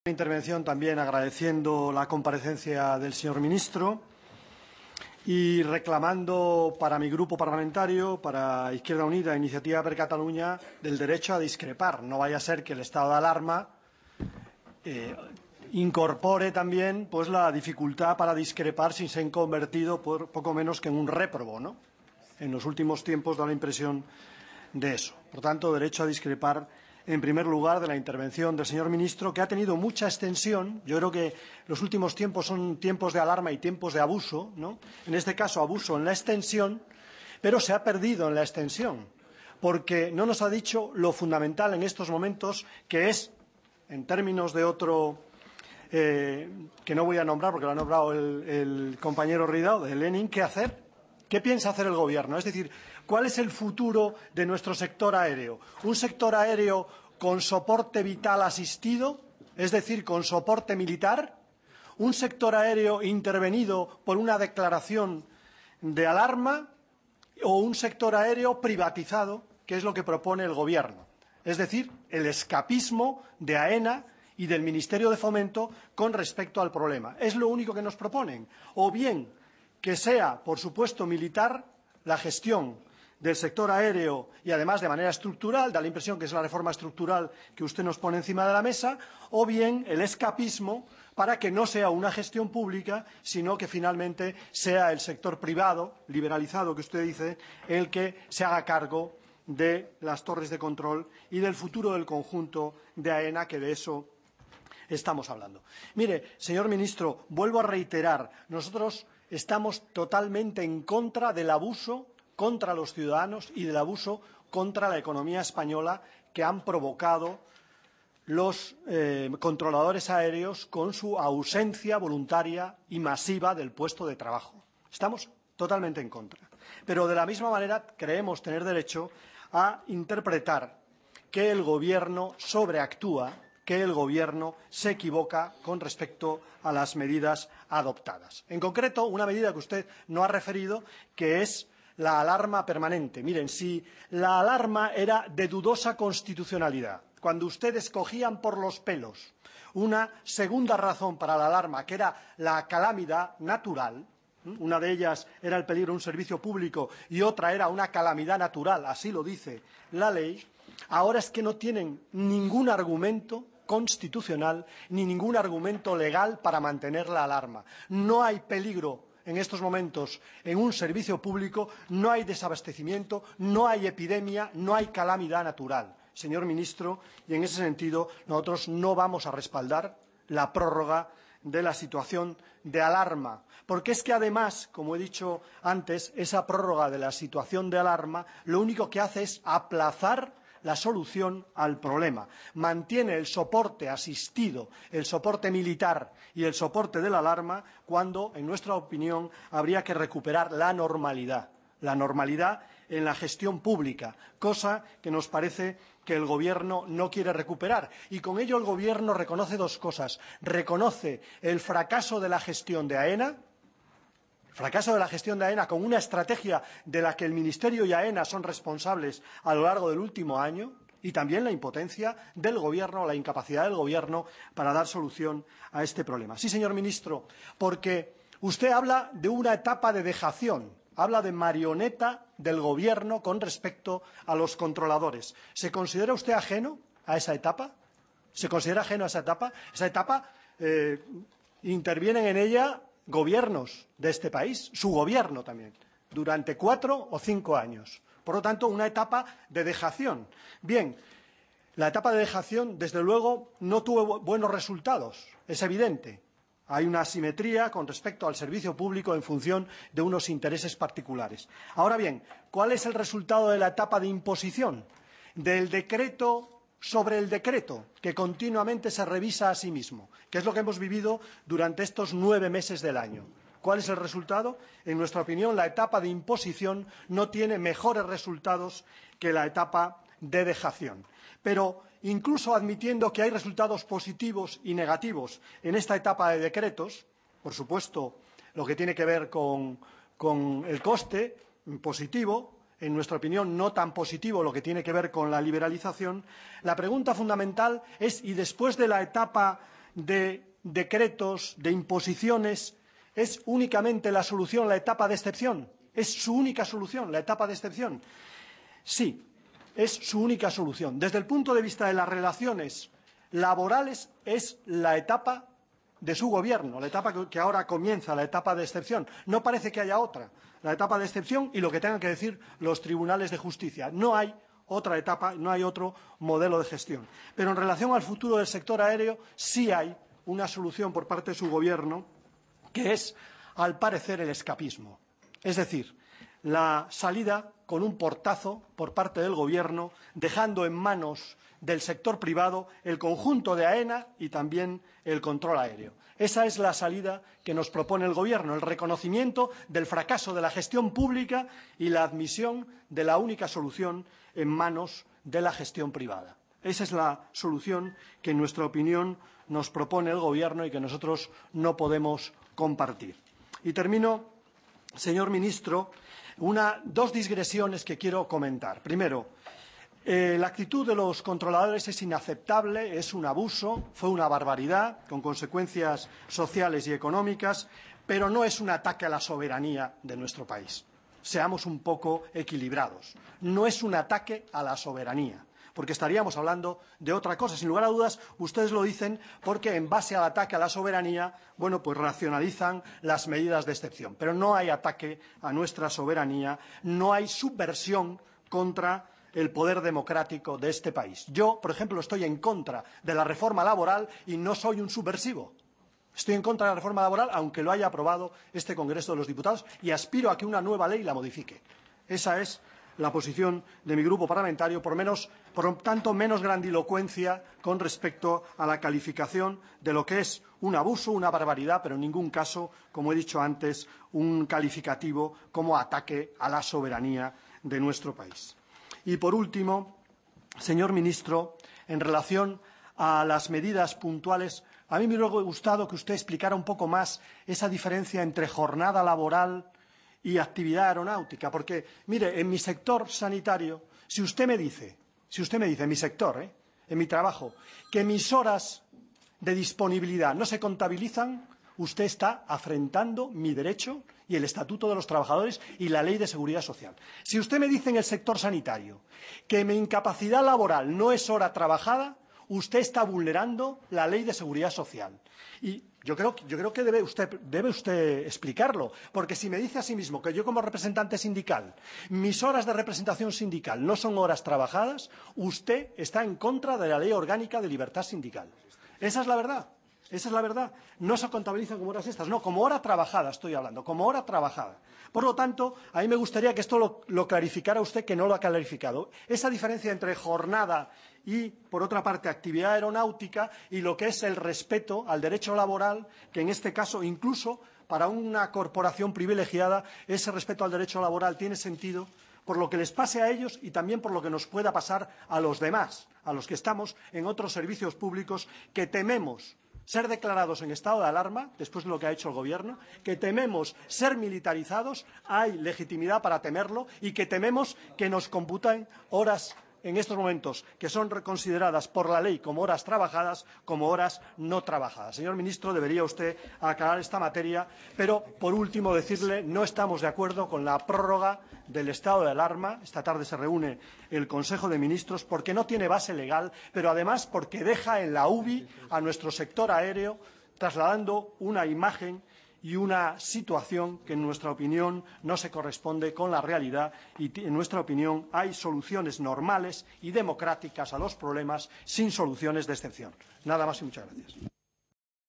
Intervención también agradeciendo la comparecencia del señor ministro y reclamando para mi grupo parlamentario, para Izquierda Unida, Iniciativa per Catalunya, del derecho a discrepar. No vaya a ser que el estado de alarma incorpore también la dificultad para discrepar sin ser convertido por poco menos que en un réprobo, ¿no? En los últimos tiempos da la impresión de eso. Por tanto, derecho a discrepar en primer lugar de la intervención del señor ministro, que ha tenido mucha extensión. Yo creo que los últimos tiempos son tiempos de alarma y tiempos de abuso, ¿no? En este caso, abuso en la extensión, pero se ha perdido en la extensión, porque no nos ha dicho lo fundamental en estos momentos, que es, en términos de otro, que no voy a nombrar porque lo ha nombrado el compañero Ridao, de Lenin, ¿qué hacer? ¿Qué piensa hacer el Gobierno? Es decir, ¿cuál es el futuro de nuestro sector aéreo? ¿Un sector aéreo con soporte vital asistido, es decir, con soporte militar? ¿Un sector aéreo intervenido por una declaración de alarma? ¿O un sector aéreo privatizado, que es lo que propone el Gobierno? Es decir, el escapismo de AENA y del Ministerio de Fomento con respecto al problema. Es lo único que nos proponen. O bien que sea, por supuesto, militar la gestión del sector aéreo y, además, de manera estructural, da la impresión que es la reforma estructural que usted nos pone encima de la mesa, o bien el escapismo para que no sea una gestión pública, sino que finalmente sea el sector privado, liberalizado que usted dice, el que se haga cargo de las torres de control y del futuro del conjunto de AENA, que de eso estamos hablando. Mire, señor ministro, vuelvo a reiterar, nosotros estamos totalmente en contra del abuso contra los ciudadanos y del abuso contra la economía española que han provocado los controladores aéreos con su ausencia voluntaria y masiva del puesto de trabajo. Estamos totalmente en contra. Pero de la misma manera creemos tener derecho a interpretar que el Gobierno sobreactúa, que el Gobierno se equivoca con respecto a las medidas adoptadas. En concreto, una medida que usted no ha referido, que es la alarma permanente. Miren, si la alarma era de dudosa constitucionalidad, cuando ustedes cogían por los pelos una segunda razón para la alarma, que era la calamidad natural, una de ellas era el peligro de un servicio público y otra era una calamidad natural, así lo dice la ley, ahora es que no tienen ningún argumento constitucional ni ningún argumento legal para mantener la alarma. No hay peligro en estos momentos en un servicio público, no hay desabastecimiento, no hay epidemia, no hay calamidad natural. Señor ministro, y en ese sentido nosotros no vamos a respaldar la prórroga de la situación de alarma, porque es que además, como he dicho antes, esa prórroga de la situación de alarma lo único que hace es aplazar la solución al problema. Mantiene el soporte asistido, el soporte militar y el soporte de la alarma cuando, en nuestra opinión, habría que recuperar la normalidad en la gestión pública, cosa que nos parece que el Gobierno no quiere recuperar. Y con ello el Gobierno reconoce dos cosas. Reconoce el fracaso de la gestión de AENA, con una estrategia de la que el Ministerio y AENA son responsables a lo largo del último año, y también la impotencia del Gobierno, la incapacidad del Gobierno para dar solución a este problema. Sí, señor ministro, porque usted habla de una etapa de dejación, habla de marioneta del Gobierno con respecto a los controladores. ¿Se considera usted ajeno a esa etapa? ¿Se considera ajeno a esa etapa? Esa etapa intervienen en ella gobiernos de este país, su gobierno también, durante 4 o 5 años. Por lo tanto, una etapa de dejación. Bien, la etapa de dejación, desde luego, no tuvo buenos resultados, es evidente. Hay una asimetría con respecto al servicio público en función de unos intereses particulares. Ahora bien, ¿cuál es el resultado de la etapa de imposición? Del decreto sobre el decreto, que continuamente se revisa a sí mismo, que es lo que hemos vivido durante estos 9 meses del año. ¿Cuál es el resultado? En nuestra opinión, la etapa de imposición no tiene mejores resultados que la etapa de dejación. Pero, incluso admitiendo que hay resultados positivos y negativos en esta etapa de decretos, por supuesto, lo que tiene que ver con el coste positivo, en nuestra opinión, no tan positivo lo que tiene que ver con la liberalización, la pregunta fundamental es, ¿y después de la etapa de decretos, de imposiciones, ¿es únicamente la solución la etapa de excepción? ¿Es su única solución la etapa de excepción? Sí, es su única solución. Desde el punto de vista de las relaciones laborales, es la etapa de su gobierno, la etapa que ahora comienza, la etapa de excepción. No parece que haya otra, la etapa de excepción y lo que tengan que decir los tribunales de justicia. No hay otra etapa, no hay otro modelo de gestión. Pero en relación al futuro del sector aéreo, sí hay una solución por parte de su gobierno, que es, al parecer, el escapismo. Es decir, la salida con un portazo por parte del Gobierno, dejando en manos del sector privado el conjunto de AENA y también el control aéreo. Esa es la salida que nos propone el Gobierno, el reconocimiento del fracaso de la gestión pública y la admisión de la única solución en manos de la gestión privada. Esa es la solución que, en nuestra opinión, nos propone el Gobierno y que nosotros no podemos compartir. Y termino, señor ministro, dos digresiones que quiero comentar. Primero, la actitud de los controladores es inaceptable, es un abuso, fue una barbaridad, con consecuencias sociales y económicas, pero no es un ataque a la soberanía de nuestro país. Seamos un poco equilibrados. No es un ataque a la soberanía, porque estaríamos hablando de otra cosa. Sin lugar a dudas, ustedes lo dicen porque en base al ataque a la soberanía, bueno, pues racionalizan las medidas de excepción. Pero no hay ataque a nuestra soberanía, no hay subversión contra el poder democrático de este país. Yo, por ejemplo, estoy en contra de la reforma laboral y no soy un subversivo. Estoy en contra de la reforma laboral, aunque lo haya aprobado este Congreso de los Diputados, y aspiro a que una nueva ley la modifique. Esa es la posición de mi grupo parlamentario, por tanto, menos grandilocuencia con respecto a la calificación de lo que es un abuso, una barbaridad, pero en ningún caso, como he dicho antes, un calificativo como ataque a la soberanía de nuestro país. Y, por último, señor ministro, en relación a las medidas puntuales, a mí me hubiera gustado que usted explicara un poco más esa diferencia entre jornada laboral y actividad aeronáutica, porque, mire, en mi sector sanitario, si usted me dice, en mi sector, en mi trabajo, que mis horas de disponibilidad no se contabilizan, usted está afrentando mi derecho y el Estatuto de los Trabajadores y la Ley de Seguridad Social. Si usted me dice en el sector sanitario que mi incapacidad laboral no es hora trabajada, usted está vulnerando la Ley de Seguridad Social. Y yo creo que debe usted explicarlo, porque si me dice a sí mismo que yo como representante sindical, mis horas de representación sindical no son horas trabajadas, usted está en contra de la Ley Orgánica de Libertad Sindical. Esa es la verdad. Esa es la verdad. No se contabilizan como horas extras, no, como hora trabajada estoy hablando, como hora trabajada. Por lo tanto, a mí me gustaría que esto lo clarificara usted, que no lo ha clarificado. Esa diferencia entre jornada y, por otra parte, actividad aeronáutica y lo que es el respeto al derecho laboral, que en este caso, incluso para una corporación privilegiada, ese respeto al derecho laboral tiene sentido por lo que les pase a ellos y también por lo que nos pueda pasar a los demás, a los que estamos en otros servicios públicos que tememos ser declarados en estado de alarma, después de lo que ha hecho el Gobierno, que tememos ser militarizados, hay legitimidad para temerlo, y que tememos que nos computen horas en estos momentos que son consideradas por la ley como horas trabajadas, como horas no trabajadas. Señor ministro, debería usted aclarar esta materia, pero, por último, decirle no estamos de acuerdo con la prórroga del estado de alarma. Esta tarde se reúne el Consejo de Ministros porque no tiene base legal, pero además porque deja en la UBI a nuestro sector aéreo, trasladando una imagen y una situación que, en nuestra opinión, no se corresponde con la realidad y, en nuestra opinión, hay soluciones normales y democráticas a los problemas sin soluciones de excepción. Nada más y muchas gracias.